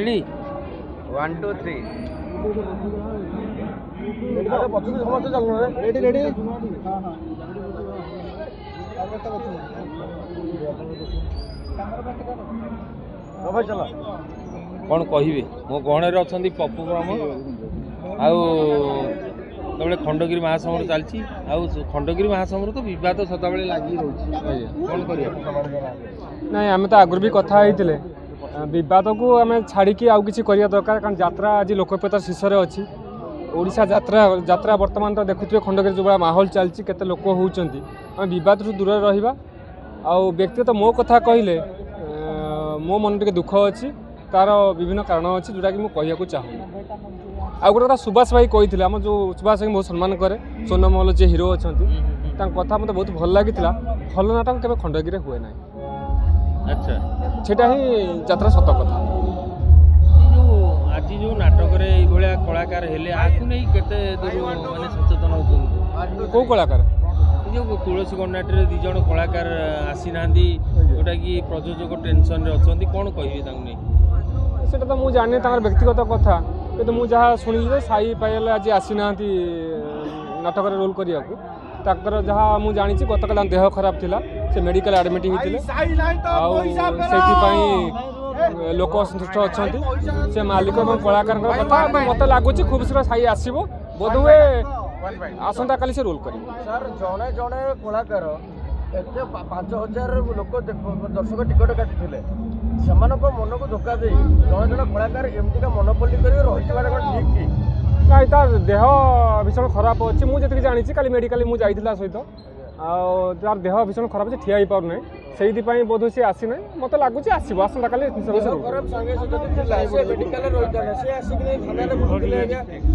Ready 1 2 3 ready ready कौन कहे मो गहण अच्छा पप्पू ब्रह्म आते खंडगिरी महासमर चलती खंडगिरी महासमर तो बद सदा लगी रही कौन कर नहीं आम तो आगुरी भी कथा होते बद को आम छाड़ी आउ कि दरकार कारण यात्रा आज लोकप्रियता शीर्ष में अच्छी ओडिशा यात्रा यात्रा बर्तमान तो देखुए खंडगिरी जो माहौल चलती केते लोक होती आम बद दूर रहा आउ व्यक्तिगत मो कथा कहले मो मन टे दुख अच्छी तार विभिन्न कारण अच्छी जोटा कि मुझे कहूँ चाहूँ आ गोटे कथा सुभाष भाई कही आम जो सुभाष भाई बहुत सम्मान करे सोनमहल जी हिरो अच्छा कथा मत बहुत भल लगी भल नाटक केवल खंडगिरी हुए ना अच्छा सेटा ही यात्रा सत कथा आज जो नाटक कलाकार हेले आपको नहीं केते माने सचेतन होते कौ कलाकार जो तुलसी कर्णाटक दी जन कलाकार आसी ना जोटा कि प्रयोजक टेंशन रे अच्छा कौन कहे नहीं सेटा तो मुझे जानी व्यक्तिगत कथा कि मुझे जहाँ शुणिली साई पाइल आज आसी ना नाटक रोल करने ताकर जहाँ मुझे जानी गतकाल देह खराब थिला से मेडिकल एडमिट होते लोक असंतुष्ट अच्छा से मालिक और कलाकार कथा मत लगुच खूब शीघ्र साई आसो बोध हुए आसंता काली से रोल कर सर जड़े जड़े कलाकार एत 5000 लोक दर्शक टिकट काटी से मन को धोखा दे जड़े जड़े कलाकार एमती मनोपल्ली कर रही ठीक कि नहीं तार देह भीषण खराब अच्छी मुझे जानी कल मेडिकल मुझे सहित तार देह भीषण खराब अच्छे ठिया पार ना से बोध सी आसी ना मत लगुच आसो आसंता काली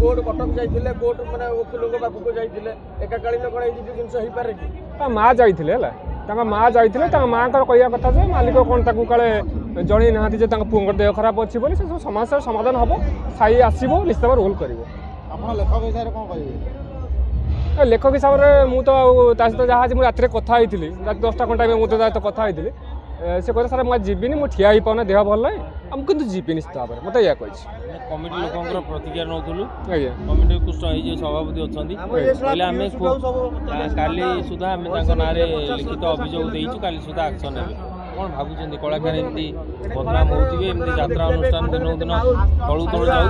कोर्ट कटक जाइए कोर्ट माने वकिलों पाखक जाइए एकाकालीन कौन ये जिन हो पारे कि माँ जाइए माँ जाइए माँ कहवा कथा जे मालिक कौन काले जन ना पुओं देह खराब अच्छी बोली सब समस्या समाधान हम साई आसो निश्चित भाव रोल कर लेखक हिसाब से कौन कहे लेखक हिसाब से मुझे सहित जहाँ मुझे रात कथा रात 10टा घंटा मुझे कथा से कहते सर मुझे जीविनी मुझे ठिया ही पाऊना देह भल ना मुझे जीवी निश्चित भाव में मतलब यह कही कमिटी लोक प्रतिक्रिया नौलु कमिटी कृष्ण सभापति अच्छा आम काली सुधा आम ना लिखित अभियोग देचु काली सुधा आक्शन है कौन भावुं कलाकार एमती बदनाम होते यात्रा अनुष्ठान दिन दिन तलू तलू जाऊ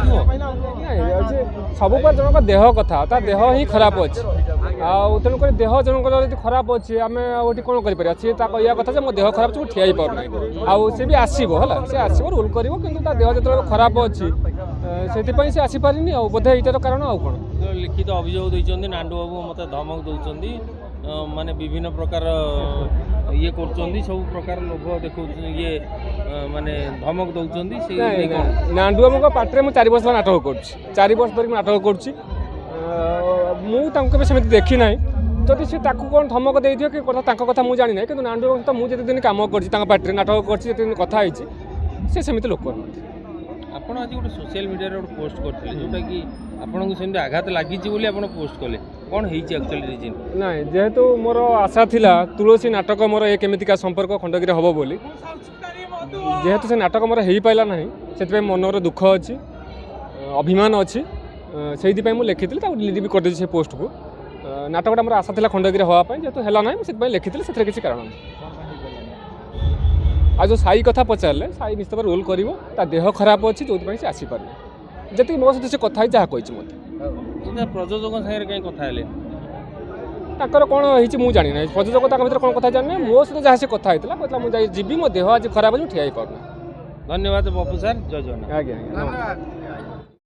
सब जनक देह कथा ता देह ही खराब अच्छे तेणुक देह जनक खराब अच्छे आम कौन कर सी कहवा कथा मो देह खराब ठिया ही पार आउ सी भी आसो है सी आसो रोल कर देह जो खराब अच्छी से आसीपारे बोधे यार कारण आउ कौन लिखित अभियोग देते नांडू बाबू मत धमक दौरान माने विभिन्न प्रकार ये कर सब प्रकार लोभ देखो ये माने धमक दौरान नांडू बाबू पाटे मुझे 4 वर्ष नाटक कर 4 वर्ष धरिक नाटक कर देखी ना जदि सी कौन धमक दे दियो कि कथा मुझे जानी ना कि नांडू बाबू सहित मुझे दिन कम कर नाटक कर कथा सेमती लोक आपड़ आज गोटे सोशल मीडिया गोटे पोस्ट करते जोटा कि आपको सेमती आघात लगी पोस्ट कले कौन एक्चुअली रीजन ना जेहेतु मोर आशा थिला तुलसी नाटक मोर एक एमतीका संपर्क खंडगिरी हम बोली जेहेतु से नाटक मोर हो पाला ना से मनर दुख अच्छी अभिमान अच्छी से मुझे लिखी डिलीट भी करदे से पोस्ट को नाटकटा मोर आशा थिला खंडगिरी हाँपाई जेहेतु है ना से लिखी से किसी कारण आज जो साई कथा पचारे साई निश्चित भाव रोल कर देह खराब अच्छी जो से आसीपार जी मो सहित से कथा जहाँ कही मत प्रयोजक सागर कहीं कथा ताकर कौन होती मुझे जानी ना प्रयोजक भर कौन कथा जानी मो सहित जहाँ से कथा होता कहता मुझे जीवी मो देह आज खराब अच्छी ठिया ही पार धन्यवाद पप्पू सर जय जगन्नाथ आज्ञा।